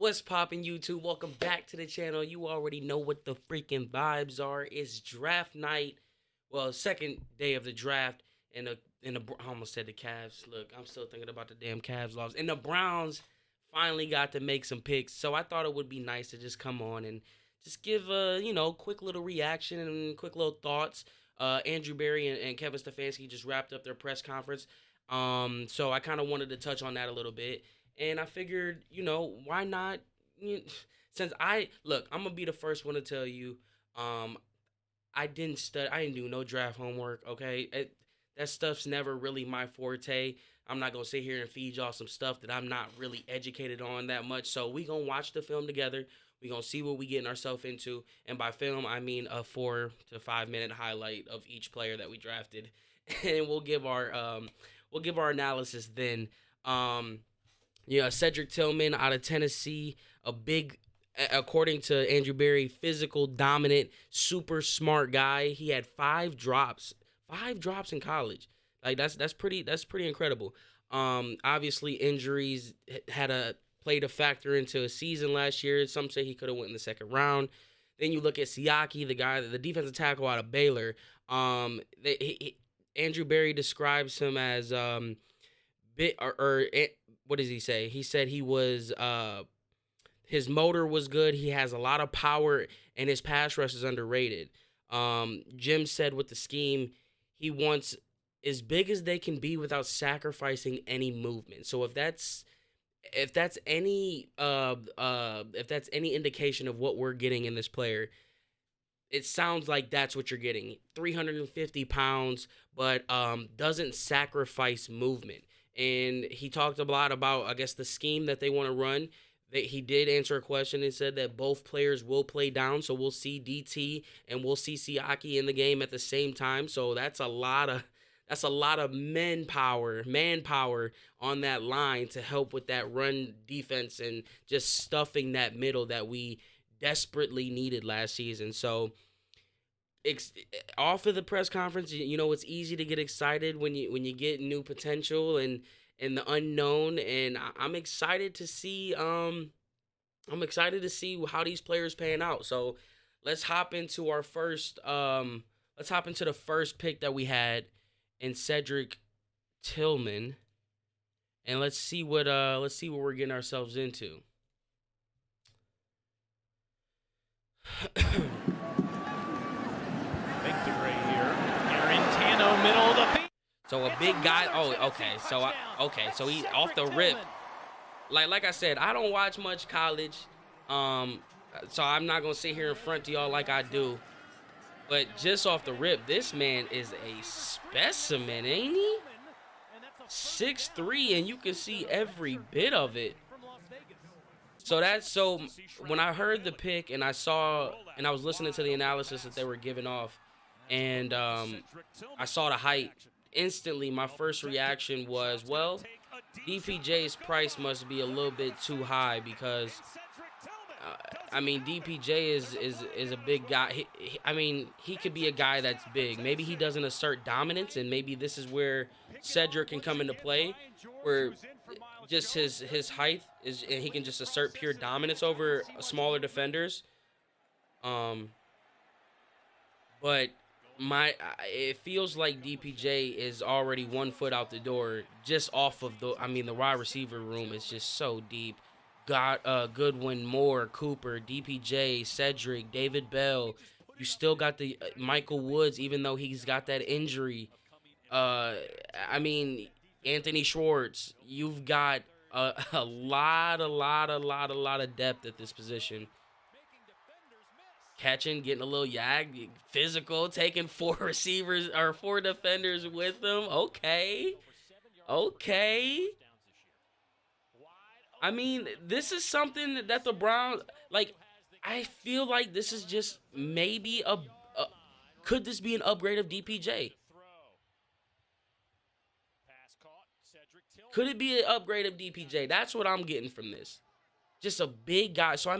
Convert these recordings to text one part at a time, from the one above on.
What's poppin' YouTube? Welcome back to the channel. You already know what the freaking vibes are. It's draft night. Well, second day of the draft, and I almost said the Cavs. Look, I'm still thinking about the damn Cavs loss. And the Browns finally got to make some picks. So I thought it would be nice to just come on and just give a quick little reaction and quick little thoughts. Andrew Berry and Kevin Stefanski just wrapped up their press conference. So I kind of wanted to touch on that a little bit. And I figured, why not? Since I'm gonna be the first one to tell you, um, I didn't study. I didn't do no draft homework. Okay, that stuff's never really my forte. I'm not gonna sit here and feed y'all some stuff that I'm not really educated on that much. So we gonna watch the film together. We gonna see what we getting ourselves into, and by film I mean a 4 to 5 minute highlight of each player that we drafted, and we'll give our analysis then. Um, yeah, Cedric Tillman out of Tennessee, a big, according to Andrew Berry, physical, dominant, super smart guy. He had five drops in college. Like that's pretty incredible. Obviously injuries played a factor into a season last year. Some say he could have went in the second round. Then you look at Siaki, the defensive tackle out of Baylor. Andrew Berry describes him as bit or what does he say? He said he was his motor was good. He has a lot of power, and his pass rush is underrated. Jim said with the scheme, he wants as big as they can be without sacrificing any movement. So if that's any indication of what we're getting in this player, it sounds like that's what you're getting. 350 pounds, but doesn't sacrifice movement. And he talked a lot about, I guess, the scheme that they want to run. That he did answer a question and said that both players will play down, so we'll see DT and we'll see Siaki in the game at the same time. So that's a lot of manpower on that line to help with that run defense and just stuffing that middle that we desperately needed last season. So off of the press conference, it's easy to get excited when you get new potential and the unknown, and I'm excited to see how these players pan out. So let's hop into our first let's hop into the first pick that we had in Cedric Tillman, and let's see what we're getting ourselves into. Victory here. Garantano, middle of the field. So a big guy. Oh, okay. So he off the rip. Like I said, I don't watch much college, so I'm not gonna sit here in front to y'all like I do. But just off the rip, this man is a specimen, ain't he? 6'3", and you can see every bit of it. So when I heard the pick and I was listening to the analysis that they were giving off, and I saw the height, instantly my first reaction was, well, DPJ's price must be a little bit too high because DPJ is a big guy. He could be a guy that's big. Maybe he doesn't assert dominance, and maybe this is where Cedric can come into play, where just his height is, and he can just assert pure dominance over smaller defenders. But it feels like DPJ is already 1 foot out the door just off of the wide receiver room is just so deep. Got Goodwin, Moore, Cooper, DPJ, Cedric, David Bell. You still got the Michael Woods, even though he's got that injury. Anthony Schwartz. You've got a lot of depth at this position. Catching, getting a little physical, taking 4 receivers or 4 defenders with them. Okay. This is something that the Browns, I feel like this is just maybe could this be an upgrade of DPJ? Could it be an upgrade of DPJ? That's what I'm getting from this. Just a big guy. So,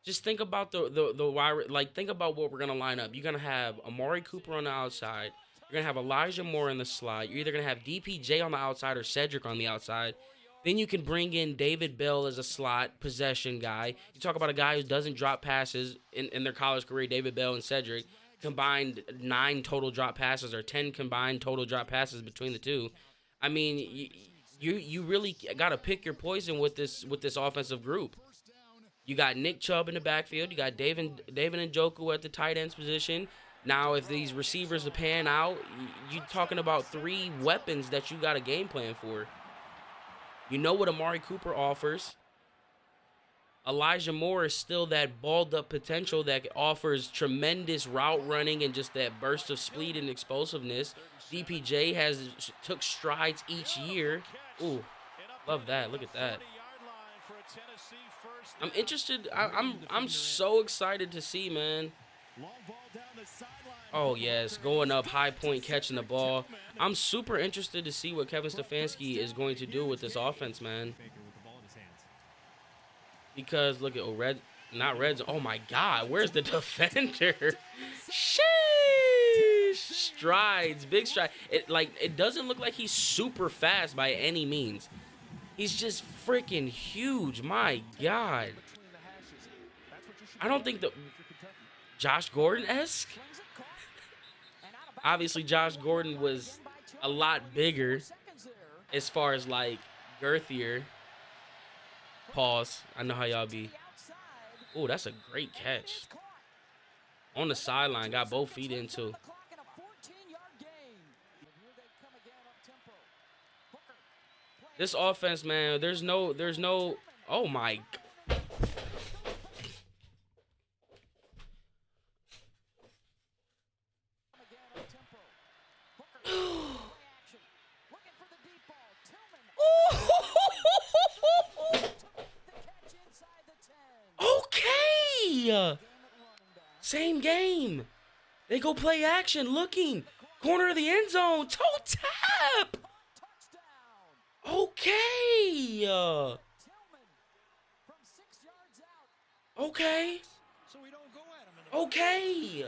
just think about the wide, think about what we're going to line up. You're going to have Amari Cooper on the outside. You're going to have Elijah Moore in the slot. You're either going to have DPJ on the outside or Cedric on the outside. Then you can bring in David Bell as a slot possession guy. You talk about a guy who doesn't drop passes in their college career. David Bell and Cedric combined 9 total drop passes or 10 combined total drop passes between the two. I mean, you really got to pick your poison with this offensive group. You got Nick Chubb in the backfield. You got David Njoku at the tight ends position. Now, if these receivers pan out, you're talking about 3 weapons that you got a game plan for. You know what Amari Cooper offers. Elijah Moore is still that balled-up potential that offers tremendous route running and just that burst of speed and explosiveness. DPJ took strides each year. Ooh, love that. Look at that. I'm interested. I'm so excited to see, man. Oh, yes, going up, high point, catching the ball. I'm super interested to see what Kevin Stefanski is going to do with this offense, man. Because, look at, not Reds. Oh, my God, where's the defender? Sheesh. Strides, big stride. It doesn't look like he's super fast by any means. He's just freaking huge, my God. I don't think Josh Gordon-esque? Obviously, Josh Gordon was a lot bigger as far as, like, girthier. Pause. I know how y'all be. Oh, that's a great catch. On the sideline, got both feet in, too. This offense, man, there's no, oh, my. Okay. Same game. They go play action, looking. Corner of the end zone. Toe tap. Okay. Okay. Okay.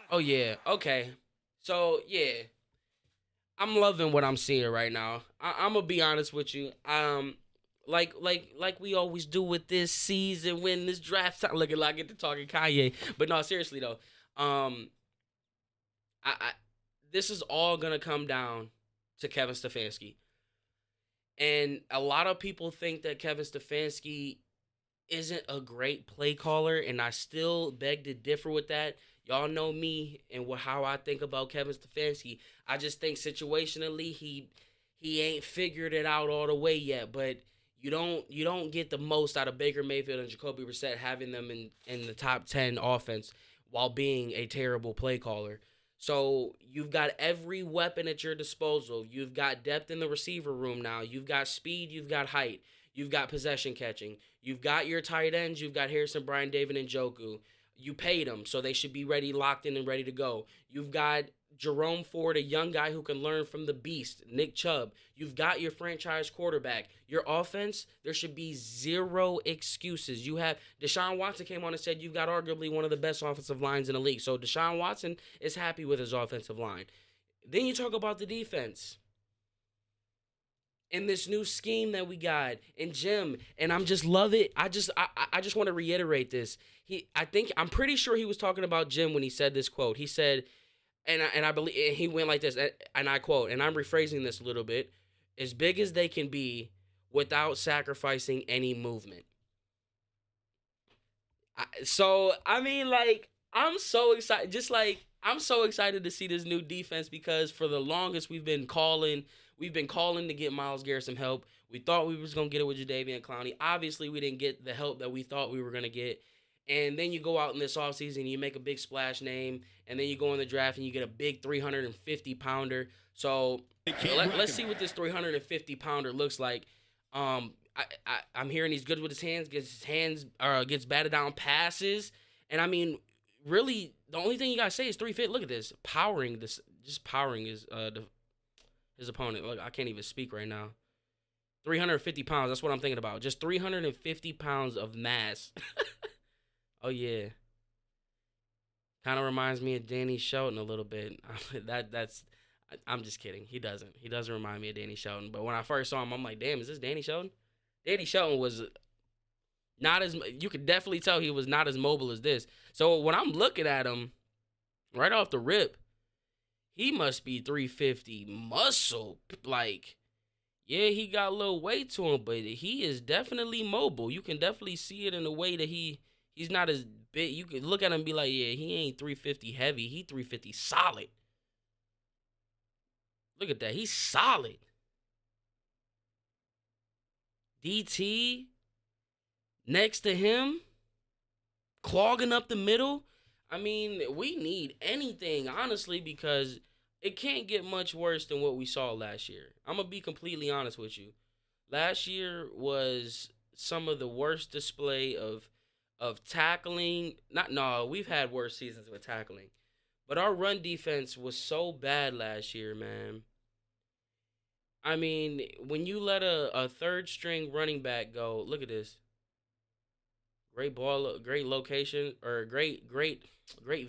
Oh, yeah. Okay. So, yeah. I'm loving what I'm seeing right now. I'm going to be honest with you. Like we always do with this season when this draft time. Look at I get to talking Kanye. But no, seriously, though. This is all going to come down to Kevin Stefanski. And a lot of people think that Kevin Stefanski isn't a great play caller, and I still beg to differ with that. Y'all know me and how I think about Kevin Stefanski. I just think situationally he ain't figured it out all the way yet. But you don't get the most out of Baker Mayfield and Jacoby Brissett having them in the top 10 offense while being a terrible play caller. So you've got every weapon at your disposal. You've got depth in the receiver room now. You've got speed. You've got height. You've got possession catching. You've got your tight ends. You've got Harrison, Bryant, David, and Njoku. You paid them, so they should be ready, locked in, and ready to go. You've got Jerome Ford, a young guy who can learn from the beast, Nick Chubb. You've got your franchise quarterback. Your offense, there should be zero excuses. You have Deshaun Watson came on and said you've got arguably one of the best offensive lines in the league. So Deshaun Watson is happy with his offensive line. Then you talk about the defense. In this new scheme that we got in Jim, and I'm just love it. I just want to reiterate this. I'm pretty sure he was talking about Jim when he said this quote. He said, and I believe and he went like this, and I quote, and I'm rephrasing this a little bit, as big as they can be without sacrificing any movement. I'm so excited. I'm so excited to see this new defense because for the longest we've been calling to get Myles Garrett some help. We thought we was going to get it with Jadeveon Clowney. Obviously, we didn't get the help that we thought we were going to get. And then you go out in this offseason, you make a big splash name, and then you go in the draft and you get a big 350-pounder. So let's see what this 350-pounder looks like. I'm hearing he's good with his hands, gets batted down passes. And, I mean, really, the only thing you got to say is 350. Look at this. Powering his opponent. Look, I can't even speak right now. 350 pounds. That's what I'm thinking about. Just 350 pounds of mass. Oh, yeah. Kind of reminds me of Danny Shelton a little bit. I'm just kidding. He doesn't. He doesn't remind me of Danny Shelton. But when I first saw him, I'm like, damn, is this Danny Shelton? Danny Shelton was not as you could definitely tell he was not as mobile as this. So when I'm looking at him right off the rip, he must be 350 muscle. Like, yeah, he got a little weight to him, but he is definitely mobile. You can definitely see it in the way that he's not as big. You can look at him and be like, yeah, he ain't 350 heavy. He 350 solid. Look at that. He's solid. DT next to him, clogging up the middle. I mean, we need anything, honestly, because it can't get much worse than what we saw last year. I'm going to be completely honest with you. Last year was some of the worst display of tackling. Not no, we've had worse seasons with tackling. But our run defense was so bad last year, man. I mean, when you let a third string running back go, look at this. Great ball, great location, or great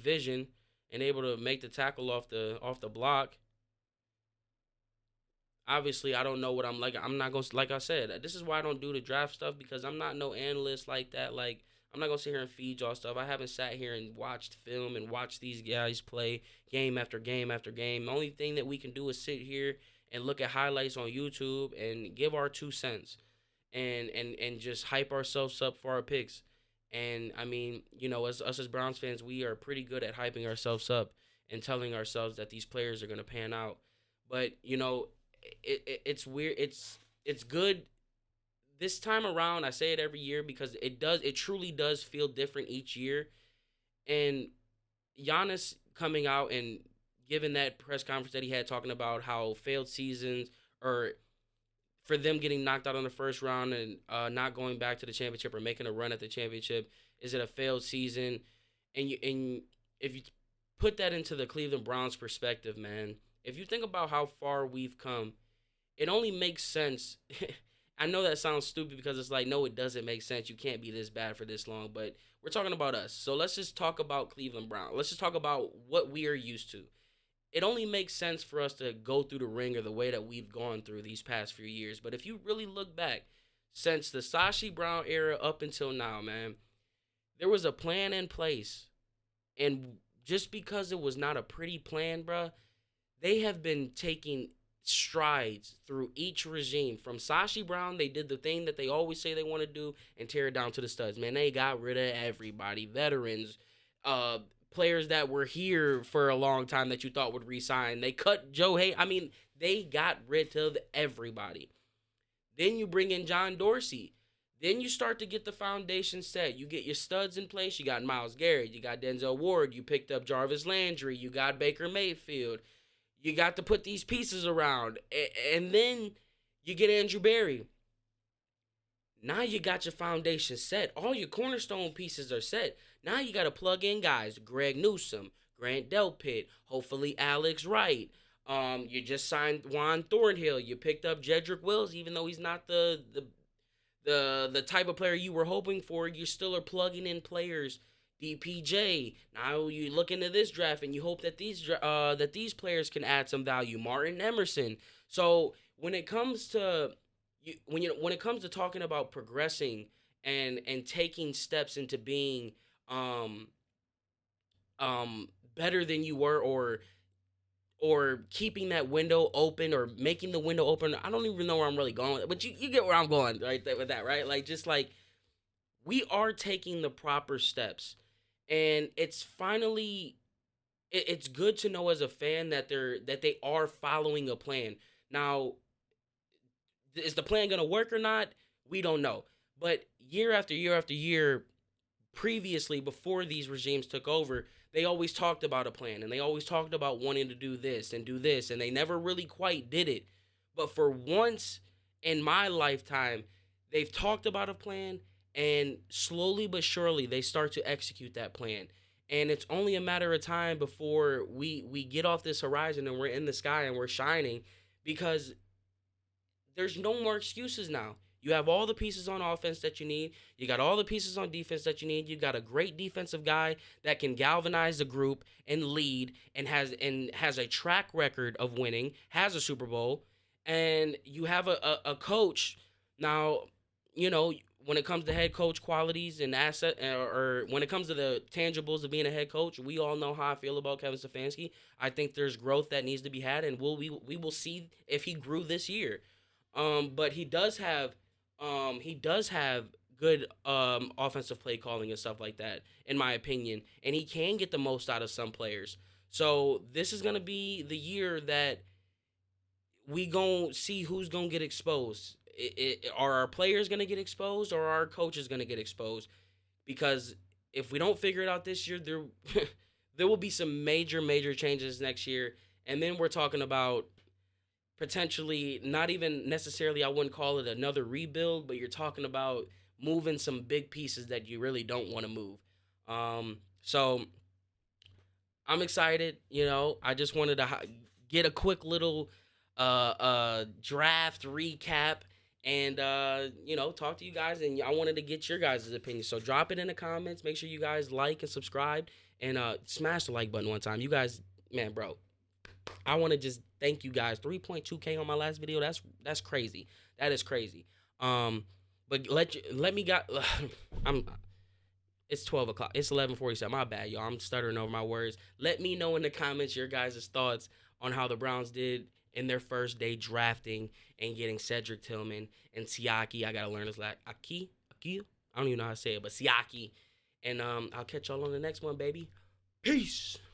vision, and able to make the tackle off the block. Obviously, I don't know what I'm like. I'm not gonna like I said. This is why I don't do the draft stuff because I'm not no analyst like that. Like I'm not gonna sit here and feed y'all stuff. I haven't sat here and watched film and watched these guys play game after game after game. The only thing that we can do is sit here and look at highlights on YouTube and give our 2 cents and just hype ourselves up for our picks. And I mean, as us as Browns fans, we are pretty good at hyping ourselves up and telling ourselves that these players are gonna pan out. But it's weird. It's good this time around. I say it every year because it truly does feel different each year. And Giannis coming out and giving that press conference that he had talking about how failed seasons or for them getting knocked out on the first round and not going back to the championship or making a run at the championship, is it a failed season? And if you put that into the Cleveland Browns perspective, man, if you think about how far we've come, it only makes sense. I know that sounds stupid because it's like, no, it doesn't make sense. You can't be this bad for this long, but we're talking about us. So let's just talk about Cleveland Brown. Let's just talk about what we are used to. It only makes sense for us to go through the ringer the way that we've gone through these past few years. But if you really look back, since the Sashi Brown era up until now, man, there was a plan in place. And just because it was not a pretty plan, bruh, they have been taking strides through each regime. From Sashi Brown, they did the thing that they always say they want to do and tear it down to the studs. Man, they got rid of everybody. Veterans, players that were here for a long time that you thought would resign. They cut Joe Hay. I mean, they got rid of everybody. Then you bring in John Dorsey. Then you start to get the foundation set. You get your studs in place. You got Myles Garrett. You got Denzel Ward. You picked up Jarvis Landry. You got Baker Mayfield. You got to put these pieces around. And then you get Andrew Berry. Now you got your foundation set. All your cornerstone pieces are set. Now you got to plug in guys. Greg Newsome, Grant Delpit, hopefully Alex Wright. You just signed Juan Thornhill. You picked up Jedrick Wills, even though he's not the type of player you were hoping for. You still are plugging in players. DPJ. Now you look into this draft and you hope that these players can add some value. Martin Emerson. So when it comes to when it comes to talking about progressing and taking steps into being um better than you were, or keeping that window open or making the window open. I don't even know where I'm really going, but you get where I'm going right there with that, right? Like just like we are taking the proper steps, and it's finally it's good to know as a fan that they are following a plan. Now, is the plan going to work or not? We don't know. But year after year after year, previously, before these regimes took over, they always talked about a plan and they always talked about wanting to do this, and they never really quite did it. But for once in my lifetime, they've talked about a plan, and slowly but surely they start to execute that plan. And it's only a matter of time before we get off this horizon and we're in the sky and we're shining, because there's no more excuses now. You have all the pieces on offense that you need. You got all the pieces on defense that you need. You got a great defensive guy that can galvanize the group and lead and has a track record of winning, has a Super Bowl, and you have a coach now, you know, when it comes to head coach qualities and asset, or when it comes to the tangibles of being a head coach, we all know how I feel about Kevin Stefanski. I think there's growth that needs to be had, and we will see if he grew this year. But he does have good offensive play calling and stuff like that, in my opinion, and he can get the most out of some players. So this is gonna be the year that we gon' see who's gonna get exposed. Are our players gonna get exposed, or are our coaches gonna get exposed? Because if we don't figure it out this year, there there will be some major changes next year, and then we're talking about potentially not even necessarily, I wouldn't call it another rebuild, but you're talking about moving some big pieces that you really don't want to move. So I'm excited. You know, I just wanted to get a quick little draft recap and you know, talk to you guys, and I wanted to get your guys' opinion. So drop it in the comments. Make sure you guys like and subscribe, and smash the like button one time. You guys, man, bro, I want to just thank you guys. 3.2K on my last video. That's crazy. That is crazy. But let me got. I'm. It's 12 o'clock. It's 11:47. My bad, y'all. I'm stuttering over my words. Let me know in the comments your guys' thoughts on how the Browns did in their first day drafting and getting Cedric Tillman and Siaki. I gotta learn his last Aki. I don't even know how to say it, but Siaki. And I'll catch y'all on the next one, baby. Peace.